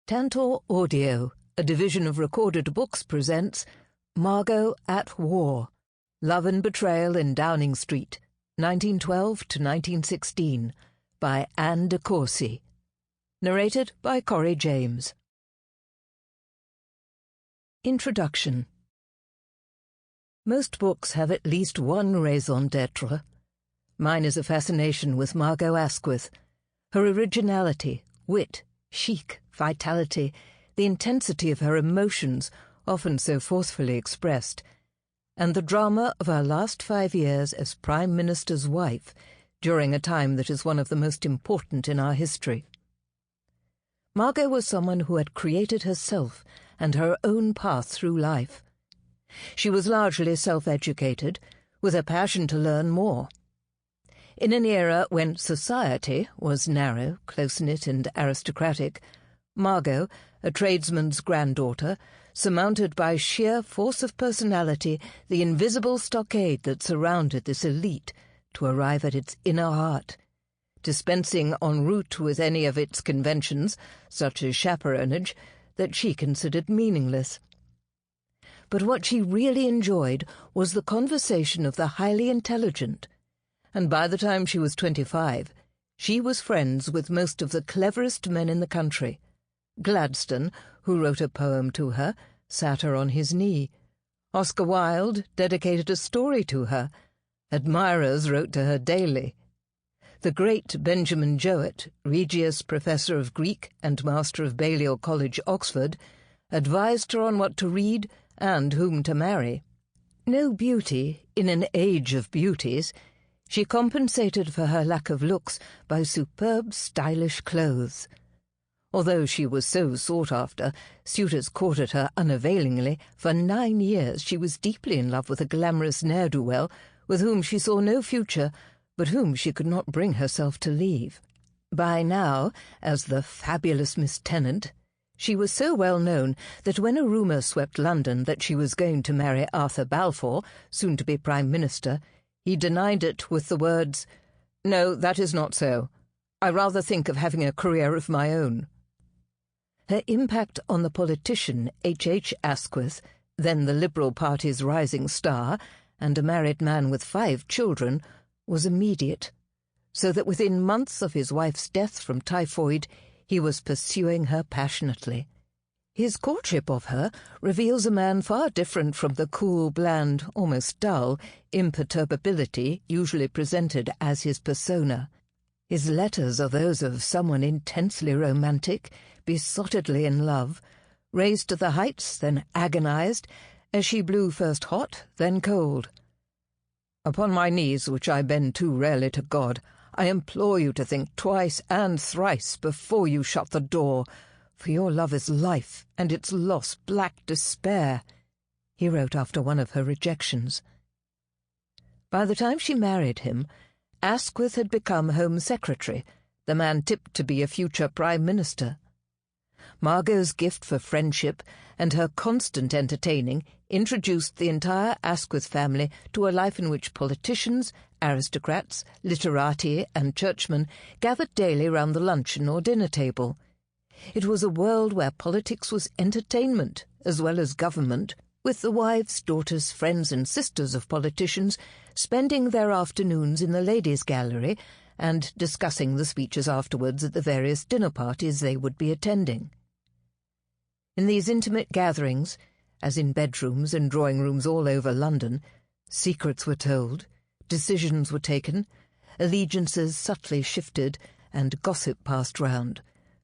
Tantor Audio, a division of Recorded Books, presents Margot at War, Love and Betrayal in Downing Street, 1912 to 1916, by Anne de Courcy. Narrated by Corrie James. Introduction. Most books have at least one raison d'être. Mine is a fascination with Margot Asquith, her originality, wit, chic, vitality, the intensity of her emotions, often so forcefully expressed, and the drama of her last 5 years as Prime Minister's wife during a time that is one of the most important in our history. Margot was someone who had created herself and her own path through life. She was largely self-educated, with a passion to learn more. In an era when society was narrow, close-knit and aristocratic, Margot, a tradesman's granddaughter, surmounted by sheer force of personality the invisible stockade that surrounded this elite to arrive at its inner heart, dispensing en route with any of its conventions, such as chaperonage, that she considered meaningless. But what she really enjoyed was the conversation of the highly intelligent, and by the time she was 25, she was friends with most of the cleverest men in the country. Gladstone, who wrote a poem to her, sat her on his knee. Oscar Wilde dedicated a story to her. Admirers wrote to her daily. The great Benjamin Jowett, Regius Professor of Greek and Master of Balliol College, Oxford, advised her on what to read and whom to marry. No beauty, in an age of beauties, she compensated for her lack of looks by superb, stylish clothes. Although she was so sought after, suitors courted her unavailingly. For 9 years she was deeply in love with a glamorous ne'er-do-well with whom she saw no future, but whom she could not bring herself to leave. By now, as the fabulous Miss Tennant, she was so well known that when a rumour swept London that she was going to marry Arthur Balfour, soon to be Prime Minister, he denied it with the words, "No, that is not so. I rather think of having a career of my own." Her impact on the politician H. Asquith, then the Liberal Party's rising star, and a married man with 5 children, was immediate, so that within months of his wife's death from typhoid, he was pursuing her passionately. His courtship of her reveals a man far different from the cool, bland, almost dull imperturbability usually presented as his persona. His letters are those of someone intensely romantic, besottedly in love, raised to the heights, then agonized, as she blew first hot, then cold. "Upon my knees, which I bend too rarely to God, I implore you to think twice and thrice before you shut the door, for your love is life, and its loss black despair," he wrote after one of her rejections. By the time she married him, Asquith had become Home Secretary, the man tipped to be a future Prime Minister. Margot's gift for friendship and her constant entertaining introduced the entire Asquith family to a life in which politicians, aristocrats, literati and churchmen gathered daily round the luncheon or dinner table. It was a world where politics was entertainment as well as government, with the wives, daughters, friends and sisters of politicians spending their afternoons in the ladies' gallery and discussing the speeches afterwards at the various dinner parties they would be attending. In these intimate gatherings, as in bedrooms and drawing-rooms all over London, secrets were told, decisions were taken, allegiances subtly shifted, and gossip passed round,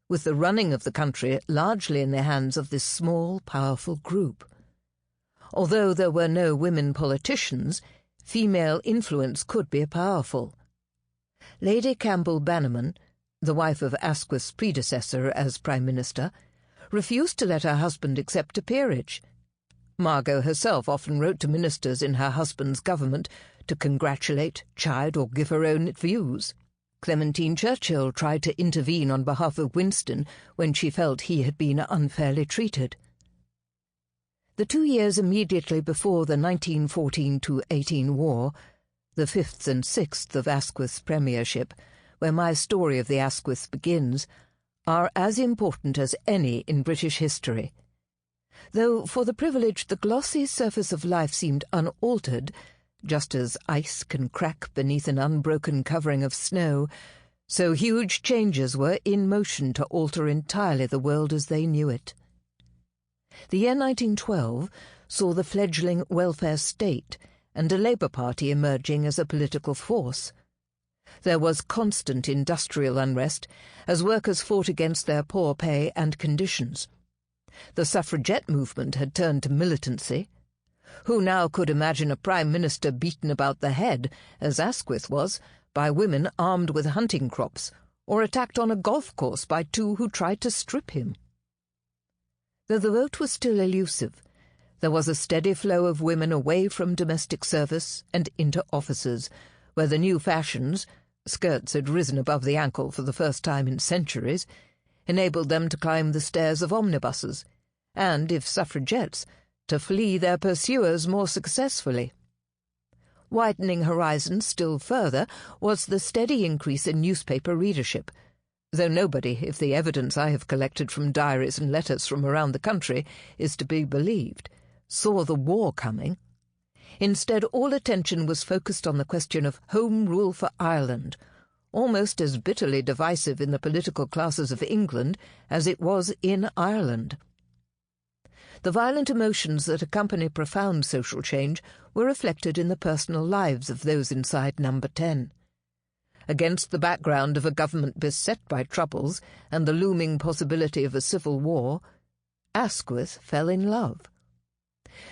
with the running of the country largely in the hands of this small, powerful group. Although there were no women politicians, female influence could be powerful. Lady Campbell Bannerman, the wife of Asquith's predecessor as Prime Minister, refused to let her husband accept a peerage. Margot herself often wrote to ministers in her husband's government to congratulate, chide, or give her own views. Clementine Churchill tried to intervene on behalf of Winston when she felt he had been unfairly treated. The 2 years immediately before the 1914-18 war, the 5th and 6th of Asquith's premiership, where my story of the Asquiths begins, are as important as any in British history. Though for the privileged the glossy surface of life seemed unaltered, just as ice can crack beneath an unbroken covering of snow, so huge changes were in motion to alter entirely the world as they knew it. The year 1912 saw the fledgling welfare state and a Labour Party emerging as a political force. There was constant industrial unrest as workers fought against their poor pay and conditions. The suffragette movement had turned to militancy. Who now could imagine a Prime Minister beaten about the head, as Asquith was, by women armed with hunting crops, or attacked on a golf course by two who tried to strip him? Though the vote was still elusive, there was a steady flow of women away from domestic service and into offices, where the new fashions, skirts had risen above the ankle for the first time in centuries, enabled them to climb the stairs of omnibuses, and, if suffragettes, to flee their pursuers more successfully. Widening horizons still further was the steady increase in newspaper readership, though nobody, if the evidence I have collected from diaries and letters from around the country is to be believed, saw the war coming. Instead, all attention was focused on the question of Home Rule for Ireland, almost as bitterly divisive in the political classes of England as it was in Ireland. The violent emotions that accompany profound social change were reflected in the personal lives of those inside Number 10. Against the background of a government beset by troubles and the looming possibility of a civil war, Asquith fell in love.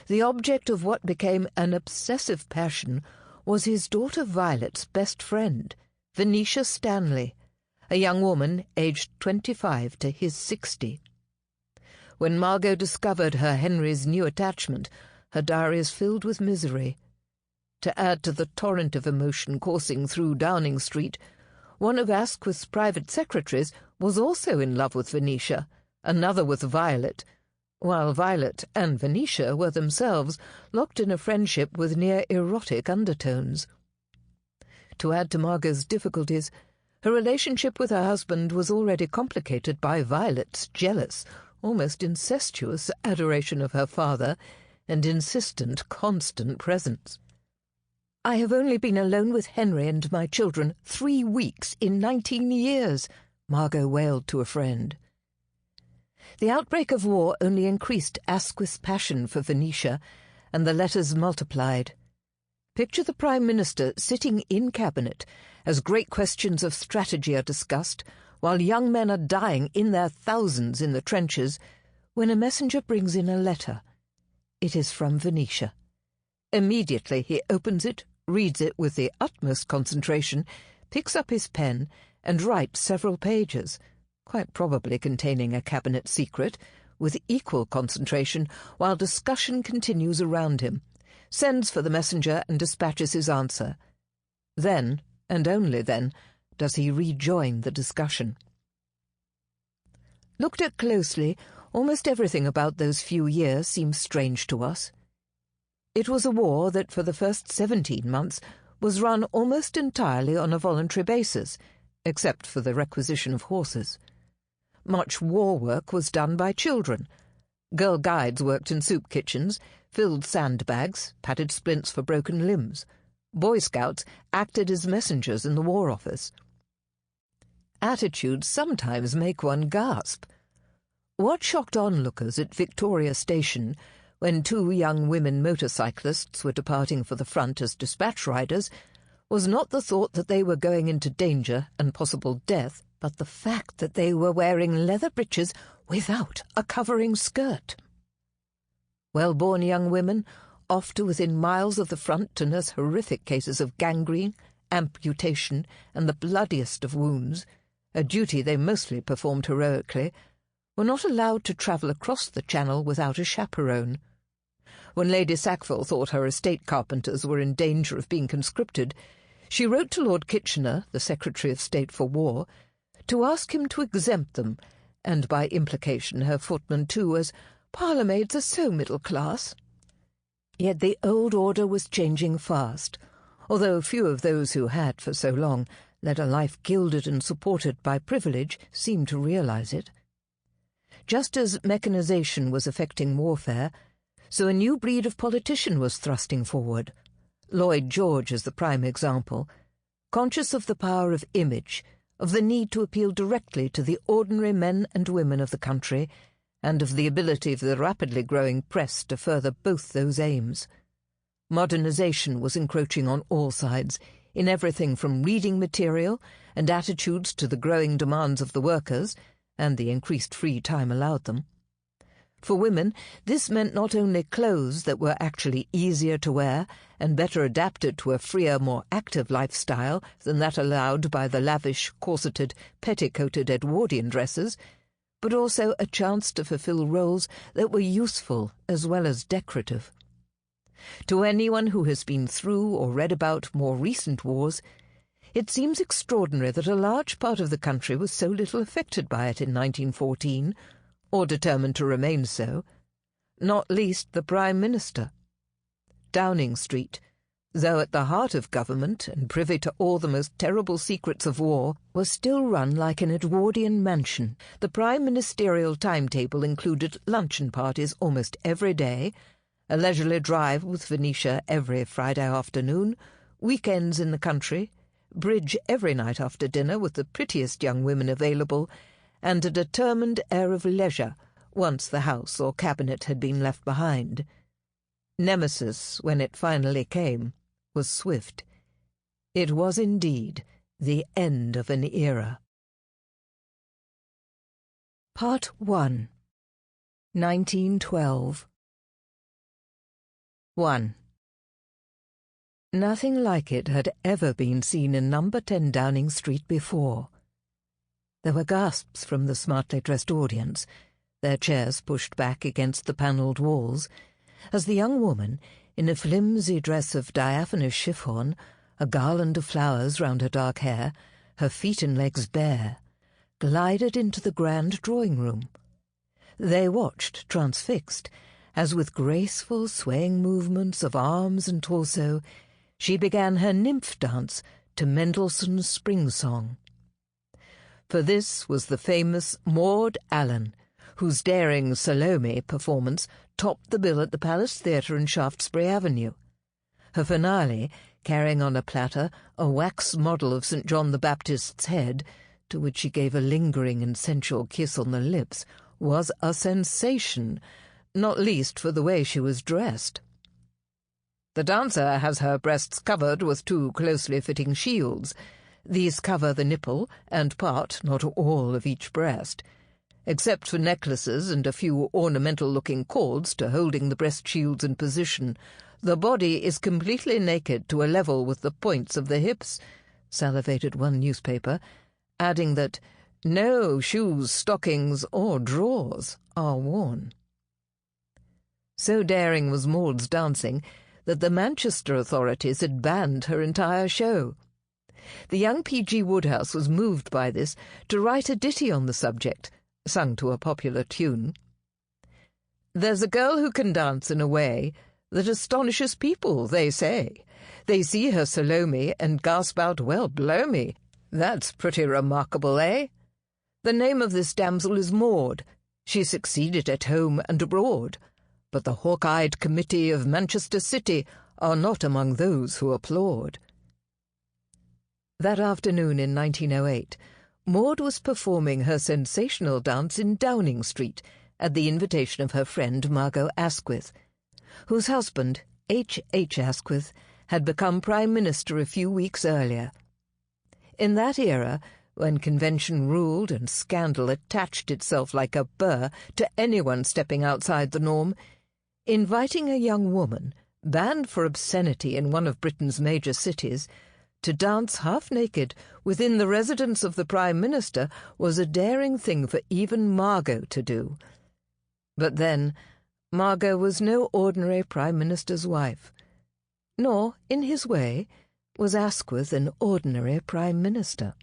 The object of what became an obsessive passion was his daughter Violet's best friend, Venetia Stanley, a young woman aged 25 to his 60. When Margot discovered her Henry's new attachment, her diary is filled with misery. To add to the torrent of emotion coursing through Downing Street, one of Asquith's private secretaries was also in love with Venetia, another with Violet, while Violet and Venetia were themselves locked in a friendship with near erotic undertones. To add to Margot's difficulties, her relationship with her husband was already complicated by Violet's jealous, almost incestuous adoration of her father and insistent, constant presence. "I have only been alone with Henry and my children 3 weeks in 19 years, Margot wailed to a friend. The outbreak of war only increased Asquith's passion for Venetia, and the letters multiplied. Picture the Prime Minister sitting in Cabinet as great questions of strategy are discussed, while young men are dying in their thousands in the trenches, when a messenger brings in a letter. It is from Venetia. Immediately he opens it, reads it with the utmost concentration, picks up his pen, and writes several pages, quite probably containing a cabinet secret, with equal concentration, while discussion continues around him, sends for the messenger and dispatches his answer. Then, and only then, does he rejoin the discussion. Looked at closely, almost everything about those few years seems strange to us. It was a war that for the first 17 months was run almost entirely on a voluntary basis, except for the requisition of horses. Much war work was done by children. Girl guides worked in soup kitchens, filled sandbags, patted splints for broken limbs. Boy Scouts acted as messengers in the War Office. Attitudes sometimes make one gasp. What shocked onlookers at Victoria Station, when 2 young women motorcyclists were departing for the front as dispatch riders, was not the thought that they were going into danger and possible death, but the fact that they were wearing leather breeches without a covering skirt. Well-born young women, off to within miles of the front to nurse horrific cases of gangrene, amputation, and the bloodiest of wounds, a duty they mostly performed heroically, were not allowed to travel across the Channel without a chaperone. When Lady Sackville thought her estate carpenters were in danger of being conscripted, she wrote to Lord Kitchener, the Secretary of State for War, to ask him to exempt them, and by implication her footman too, as parlourmaids are so middle class. Yet the old order was changing fast, although few of those who had for so long let a life gilded and supported by privilege seem to realize it. Just as mechanization was affecting warfare, so a new breed of politician was thrusting forward. Lloyd George is the prime example, conscious of the power of image, of the need to appeal directly to the ordinary men and women of the country, and of the ability of the rapidly growing press to further both those aims. Modernization was encroaching on all sides, in everything from reading material and attitudes to the growing demands of the workers and the increased free time allowed them. For women, this meant not only clothes that were actually easier to wear and better adapted to a freer, more active lifestyle than that allowed by the lavish, corseted, petticoated Edwardian dresses, but also a chance to fulfill roles that were useful as well as decorative. To anyone who has been through or read about more recent wars, it seems extraordinary that a large part of the country was so little affected by it in 1914, or determined to remain so, not least the Prime Minister. Downing Street, though at the heart of government and privy to all the most terrible secrets of war, was still run like an Edwardian mansion. The prime ministerial timetable included luncheon parties almost every day, a leisurely drive with Venetia every Friday afternoon, weekends in the country, bridge every night after dinner with the prettiest young women available, and a determined air of leisure once the house or cabinet had been left behind. Nemesis, when it finally came, was swift. It was indeed the end of an era. Part 1. 1912. 1. Nothing like it had ever been seen in number 10 Downing Street before. There were gasps from the smartly dressed audience, their chairs pushed back against the panelled walls, as the young woman, in a flimsy dress of diaphanous chiffon, a garland of flowers round her dark hair, her feet and legs bare, glided into the grand drawing-room. They watched, transfixed, as with graceful swaying movements of arms and torso, she began her nymph dance to Mendelssohn's Spring Song. For this was the famous Maud Allan, whose daring Salome performance topped the bill at the Palace Theatre in Shaftesbury Avenue. Her finale, carrying on a platter a wax model of St. John the Baptist's head, to which she gave a lingering and sensual kiss on the lips, was a sensation, not least for the way she was dressed. The dancer has her breasts covered with 2 closely fitting shields. These cover the nipple and part, not all, of each breast. Except for necklaces and a few ornamental-looking cords to holding the breast shields in position, the body is completely naked to a level with the points of the hips, salivated one newspaper, adding that no shoes, stockings, or drawers are worn. So daring was Maud's dancing that the Manchester authorities had banned her entire show. The young P.G. Woodhouse was moved by this to write a ditty on the subject, sung to a popular tune. "There's a girl who can dance in a way that astonishes people, they say. They see her Salome and gasp out, 'Well, blow me, that's pretty remarkable, eh?' The name of this damsel is Maud. She succeeded at home and abroad, but the hawk-eyed committee of Manchester City are not among those who applaud." That afternoon in 1908, Maud was performing her sensational dance in Downing Street at the invitation of her friend Margot Asquith, whose husband, H. Asquith, had become Prime Minister a few weeks earlier. In that era, when convention ruled and scandal attached itself like a burr to anyone stepping outside the norm, inviting a young woman, banned for obscenity in one of Britain's major cities, to dance half-naked within the residence of the Prime Minister was a daring thing for even Margot to do. But then, Margot was no ordinary Prime Minister's wife, nor, in his way, was Asquith an ordinary Prime Minister.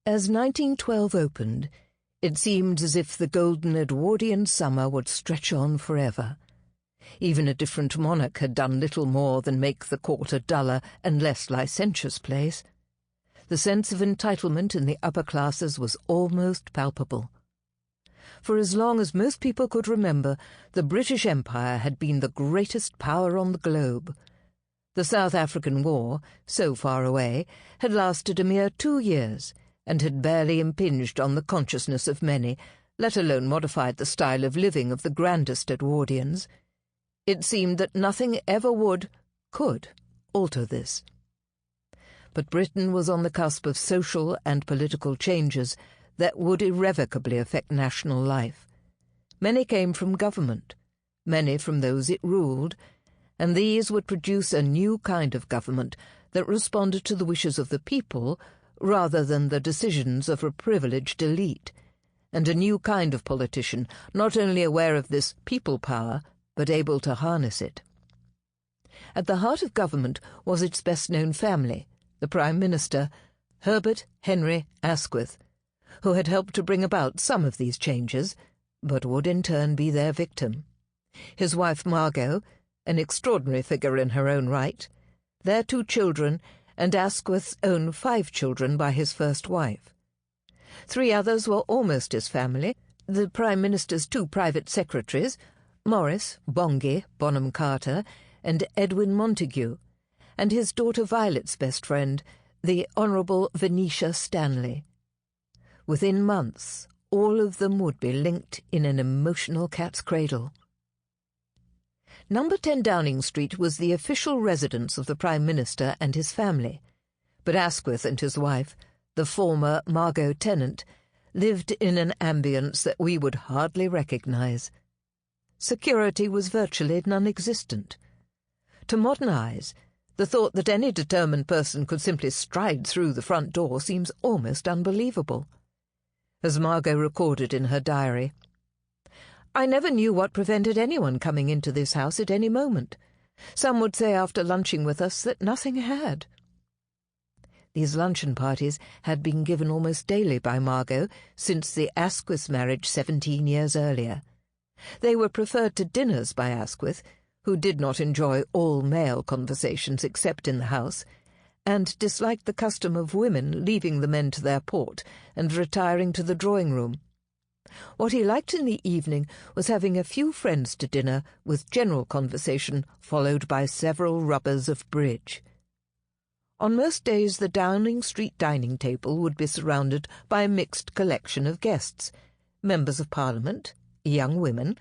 As 1912 opened, it seemed as if the golden Edwardian summer would stretch on forever. Even a different monarch had done little more than make the court a duller and less licentious place. The sense of entitlement in the upper classes was almost palpable. For as long as most people could remember, the British Empire had been the greatest power on the globe. The South African War, so far away, had lasted a mere 2 years, and had barely impinged on the consciousness of many, let alone modified the style of living of the grandest Edwardians. It seemed that nothing ever could, alter this. But Britain was on the cusp of social and political changes that would irrevocably affect national life. Many came from government, many from those it ruled, and these would produce a new kind of government that responded to the wishes of the people rather than the decisions of a privileged elite, and a new kind of politician not only aware of this people power, but able to harness it. At the heart of government was its best-known family, the Prime Minister, Herbert Henry Asquith, who had helped to bring about some of these changes, but would in turn be their victim. His wife Margot, an extraordinary figure in her own right, their 2 children, and Asquith's own 5 children by his first wife. 3 others were almost his family, the Prime Minister's 2 private secretaries, Morris, Bongi, Bonham Carter, and Edwin Montague, and his daughter Violet's best friend, the Honourable Venetia Stanley. Within months, all of them would be linked in an emotional cat's cradle. Number 10 Downing Street was the official residence of the Prime Minister and his family, but Asquith and his wife, the former Margot Tennant, lived in an ambience that we would hardly recognise. Security was virtually non-existent. To modern eyes, the thought that any determined person could simply stride through the front door seems almost unbelievable. As Margot recorded in her diary, "I never knew what prevented anyone coming into this house at any moment. Some would say after lunching with us that nothing had." These luncheon parties had been given almost daily by Margot since the Asquith marriage 17 years earlier. They were preferred to dinners by Asquith, who did not enjoy all male conversations except in the house, and disliked the custom of women leaving the men to their port and retiring to the drawing-room. What he liked in the evening was having a few friends to dinner with general conversation followed by several rubbers of bridge. On most days the Downing Street dining table would be surrounded by a mixed collection of guests, members of Parliament, young women,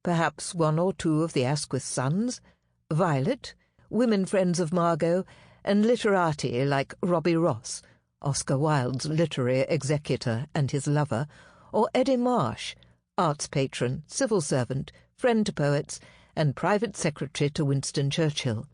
perhaps 1 or 2 of the Asquith sons, Violet, women friends of Margot, and literati like Robbie Ross, Oscar Wilde's literary executor and his lover, or Eddie Marsh, arts patron, civil servant, friend to poets, and private secretary to Winston Churchill.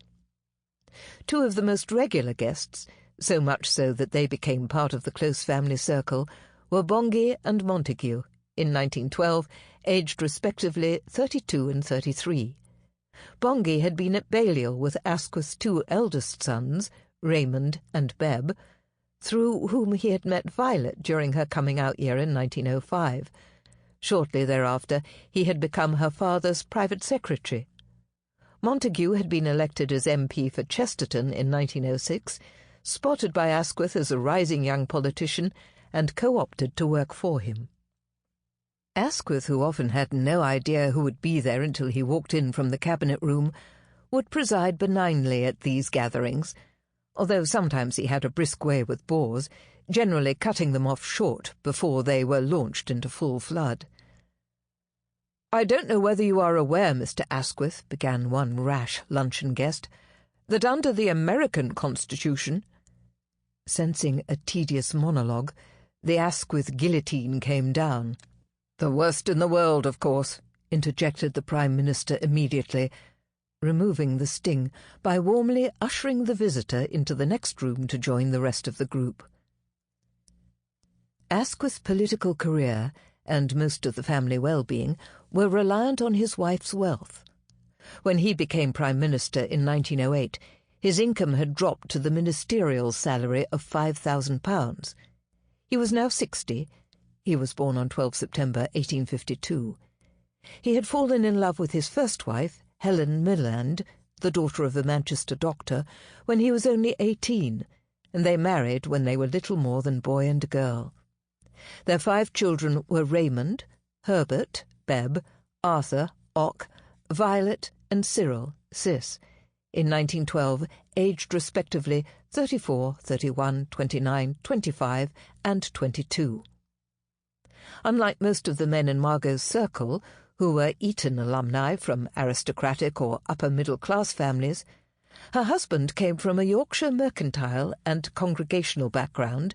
2 of the most regular guests, so much so that they became part of the close family circle, were Bongi and Montague, in 1912, aged respectively 32 and 33. Bongi had been at Balliol with Asquith's 2 eldest sons, Raymond and Bebb, through whom he had met Violet during her coming-out year in 1905. Shortly thereafter, he had become her father's private secretary. Montague had been elected as MP for Chesterton in 1906, spotted by Asquith as a rising young politician, and co-opted to work for him. Asquith, who often had no idea who would be there until he walked in from the cabinet room, would preside benignly at these gatherings, although sometimes he had a brisk way with bores, generally cutting them off short before they were launched into full flood. "I don't know whether you are aware, Mr. Asquith," began one rash luncheon guest, "that under the American Constitution—" Sensing a tedious monologue, the Asquith guillotine came down. "The worst in the world, of course," interjected the Prime Minister immediately, removing the sting by warmly ushering the visitor into the next room to join the rest of the group. Asquith's political career, and most of the family well-being, were reliant on his wife's wealth. When he became Prime Minister in 1908, his income had dropped to the ministerial salary of £5,000. He was now 60. He was born on 12 September 1852. He had fallen in love with his first wife, Helen Milland, the daughter of a Manchester doctor, when he was only 18, and they married when they were little more than boy and girl. Their 5 children were Raymond, Herbert, Beb, Arthur, Ock, Violet, and Cyril, Cis, in 1912, aged respectively 34, 31, 29, 25, and 22. Unlike most of the men in Margot's circle, who were Eton alumni from aristocratic or upper-middle-class families, her husband came from a Yorkshire mercantile and congregational background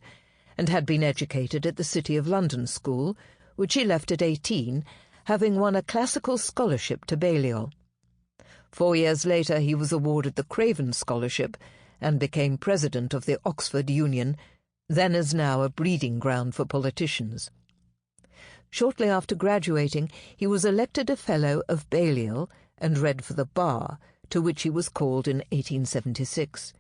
and had been educated at the City of London School, which he left at 18, having won a classical scholarship to Balliol. 4 years later he was awarded the Craven Scholarship and became president of the Oxford Union, then as now a breeding ground for politicians. Shortly after graduating, he was elected a Fellow of Balliol and read for the bar, to which he was called in 1876.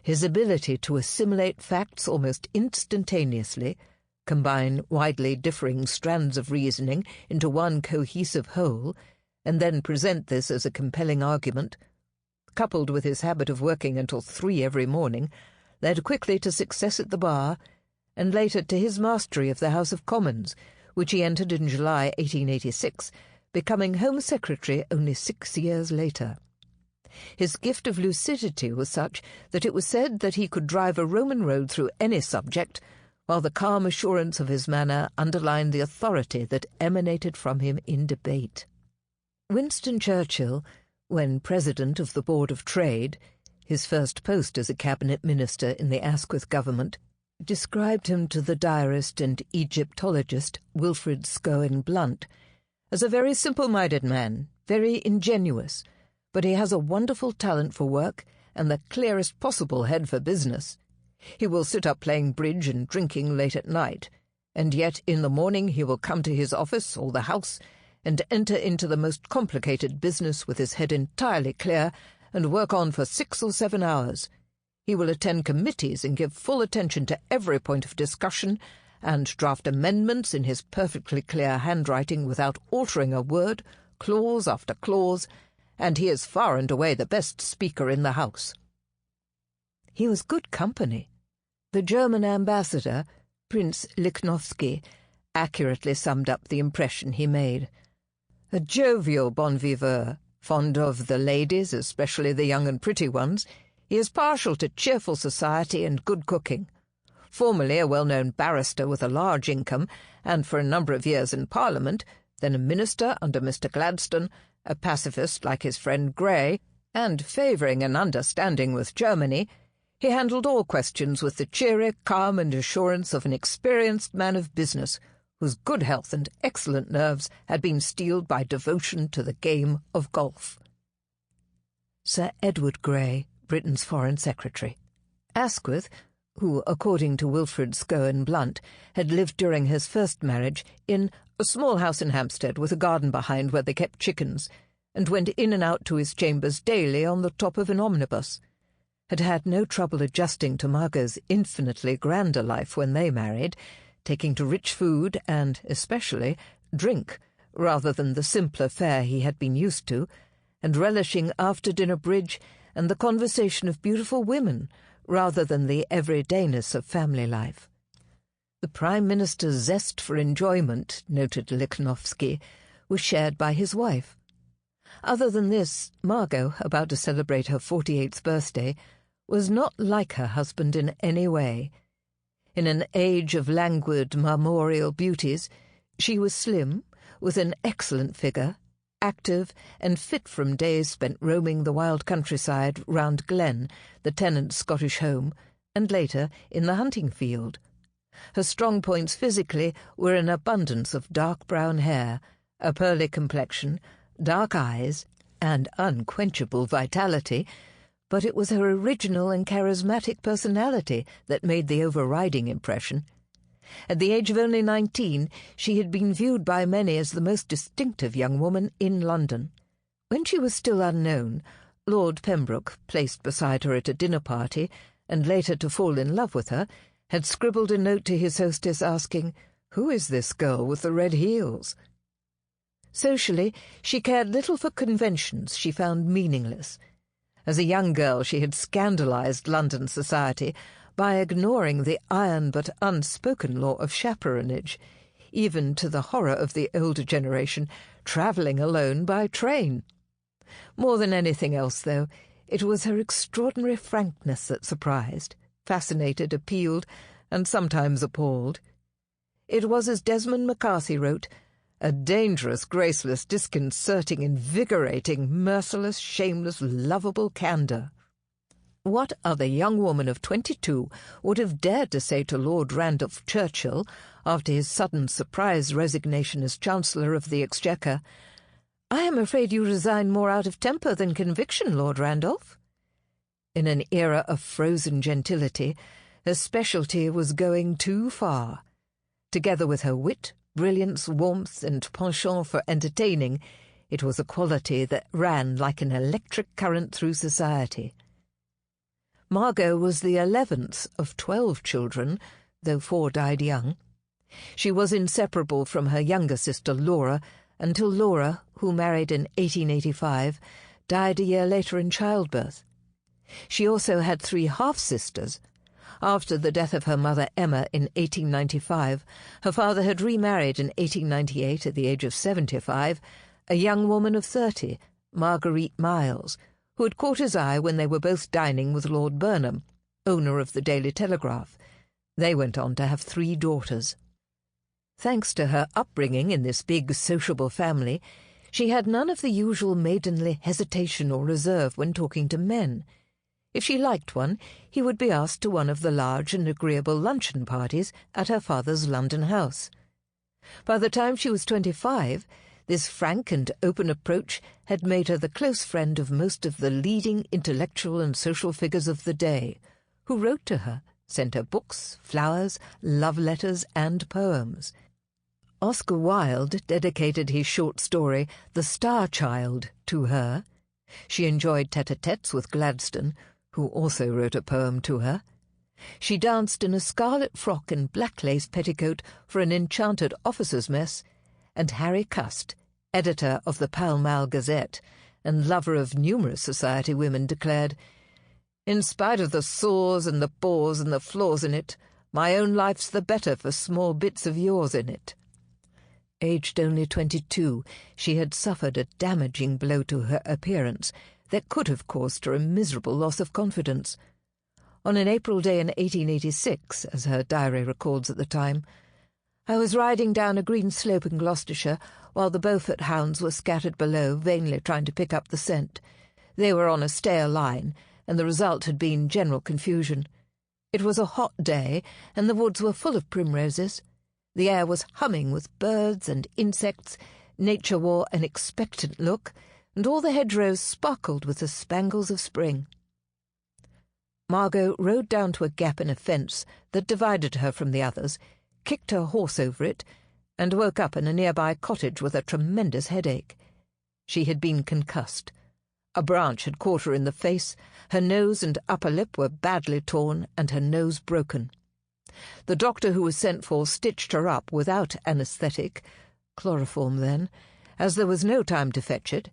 His ability to assimilate facts almost instantaneously, combine widely differing strands of reasoning into one cohesive whole, and then present this as a compelling argument, coupled with his habit of working until 3 every morning, led quickly to success at the bar, and later to his mastery of the House of Commons, which he entered in July 1886, becoming Home Secretary only 6 years later. His gift of lucidity was such that it was said that he could drive a Roman road through any subject, while the calm assurance of his manner underlined the authority that emanated from him in debate. Winston Churchill, when President of the Board of Trade, his first post as a cabinet minister in the Asquith government, described him to the diarist and Egyptologist Wilfred Scowen Blunt as a very simple-minded man, very ingenuous, but he has a wonderful talent for work and the clearest possible head for business. He will sit up playing bridge and drinking late at night, and yet in the morning he will come to his office or the house and enter into the most complicated business with his head entirely clear and work on for 6 or 7 hours. He will attend committees and give full attention to every point of discussion and draft amendments in his perfectly clear handwriting without altering a word, clause after clause, and he is far and away the best speaker in the House. He was good company. The German ambassador, Prince Lichnowsky, accurately summed up the impression he made. A jovial bon viveur, fond of the ladies, especially the young and pretty ones, he is partial to cheerful society and good cooking. Formerly a well-known barrister with a large income, and for a number of years in Parliament, then a minister under Mr. Gladstone, a pacifist like his friend Grey, and favouring an understanding with Germany, he handled all questions with the cheery, calm and assurance of an experienced man of business, whose good health and excellent nerves had been steeled by devotion to the game of golf. Sir Edward Grey, Britain's Foreign Secretary. Asquith, who, according to Wilfred Scowen Blunt, had lived during his first marriage in a small house in Hampstead with a garden behind where they kept chickens, and went in and out to his chambers daily on the top of an omnibus, had had no trouble adjusting to Margot's infinitely grander life when they married, taking to rich food and, especially, drink, rather than the simpler fare he had been used to, and relishing after-dinner bridge and the conversation of beautiful women, rather than the everydayness of family life. The Prime Minister's zest for enjoyment, noted Lichnowsky, was shared by his wife. Other than this, Margot, about to celebrate her 48th birthday, was not like her husband in any way. In an age of languid marmoreal beauties, she was slim, with an excellent figure, active and fit from days spent roaming the wild countryside round Glen, the tenant's Scottish home, and later in the hunting field. Her strong points physically were an abundance of dark brown hair, a pearly complexion, dark eyes, and unquenchable vitality, but it was her original and charismatic personality that made the overriding impression. At the age of only 19, she had been viewed by many as the most distinctive young woman in London. When she was still unknown, Lord Pembroke, placed beside her at a dinner party, and later to fall in love with her, had scribbled a note to his hostess asking, "Who is this girl with the red heels?" Socially, she cared little for conventions she found meaningless. As a young girl she had scandalized London society by ignoring the iron but unspoken law of chaperonage, even to the horror of the older generation, travelling alone by train. More than anything else, though, it was her extraordinary frankness that surprised, fascinated, appealed, and sometimes appalled. It was, as Desmond MacCarthy wrote, a dangerous, graceless, disconcerting, invigorating, merciless, shameless, lovable candour. What other young woman of 22 would have dared to say to Lord Randolph Churchill, after his sudden surprise resignation as Chancellor of the Exchequer, "I am afraid you resign more out of temper than conviction, Lord Randolph"? In an era of frozen gentility, her specialty was going too far. Together with her wit, brilliance, warmth, and penchant for entertaining, it was a quality that ran like an electric current through society. Margot was the 11th of 12 children, though 4 died young. She was inseparable from her younger sister Laura, until Laura, who married in 1885, died a year later in childbirth. She also had 3 half-sisters. After the death of her mother Emma in 1895, her father had remarried in 1898 at the age of 75, a young woman of 30, Marguerite Miles, who had caught his eye when they were both dining with Lord Burnham, owner of the Daily Telegraph. They went on to have 3 daughters. Thanks to her upbringing in this big, sociable family, she had none of the usual maidenly hesitation or reserve when talking to men. If she liked one, he would be asked to one of the large and agreeable luncheon parties at her father's London house. By the time she was 25, this frank and open approach had made her the close friend of most of the leading intellectual and social figures of the day, who wrote to her, sent her books, flowers, love letters, and poems. Oscar Wilde dedicated his short story, The Star Child, to her. She enjoyed tete-a-tetes with Gladstone, who also wrote a poem to her. She danced in a scarlet frock and black lace petticoat for an enchanted officers' mess, and Harry Cust, editor of the Pall Mall Gazette and lover of numerous society women, declared, "In spite of the sores and the bores and the flaws in it, my own life's the better for small bits of yours in it." Aged only 22, she had suffered a damaging blow to her appearance that could have caused her a miserable loss of confidence. On an April day in 1886, as her diary records at the time, "I was riding down a green slope in Gloucestershire while the Beaufort hounds were scattered below, vainly trying to pick up the scent. They were on a stale line, and the result had been general confusion. It was a hot day, and the woods were full of primroses. The air was humming with birds and insects, nature wore an expectant look, and all the hedgerows sparkled with the spangles of spring." Margot rode down to a gap in a fence that divided her from the others, kicked her horse over it, and woke up in a nearby cottage with a tremendous headache. She had been concussed. A branch had caught her in the face, her nose and upper lip were badly torn, and her nose broken. The doctor who was sent for stitched her up without anaesthetic, chloroform then, as there was no time to fetch it,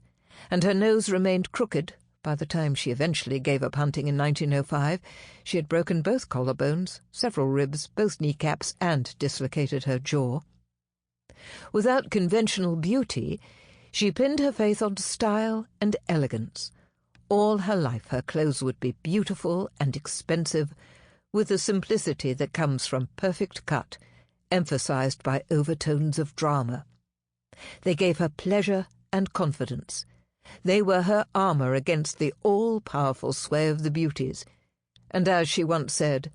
and her nose remained crooked. By the time she eventually gave up hunting in 1905, she had broken both collarbones, several ribs, both kneecaps, and dislocated her jaw. Without conventional beauty, she pinned her faith on style and elegance. All her life her clothes would be beautiful and expensive, with the simplicity that comes from perfect cut, emphasized by overtones of drama. They gave her pleasure and confidence. They were her armour against the all-powerful sway of the beauties, and as she once said,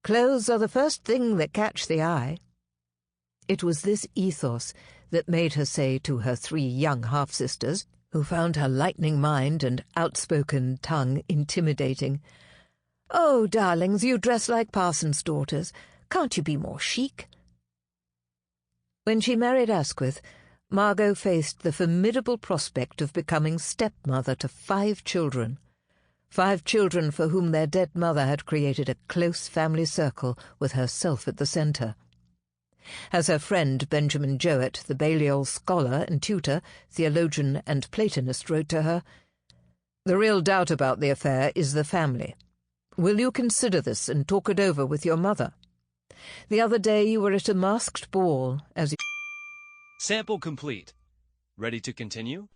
"Clothes are the first thing that catch the eye." It was this ethos that made her say to her 3 young half-sisters, who found her lightning mind and outspoken tongue intimidating, "Oh, darlings, you dress like parsons' daughters. Can't you be more chic?" When she married Asquith, Margot faced the formidable prospect of becoming stepmother to 5 children. 5 children for whom their dead mother had created a close family circle with herself at the centre. As her friend Benjamin Jowett, the Balliol scholar and tutor, theologian and Platonist, wrote to her, The real doubt about the affair is the family. Will you consider this and talk it over with your mother? The other day you were at a masked ball as you... Sample complete. Ready to continue?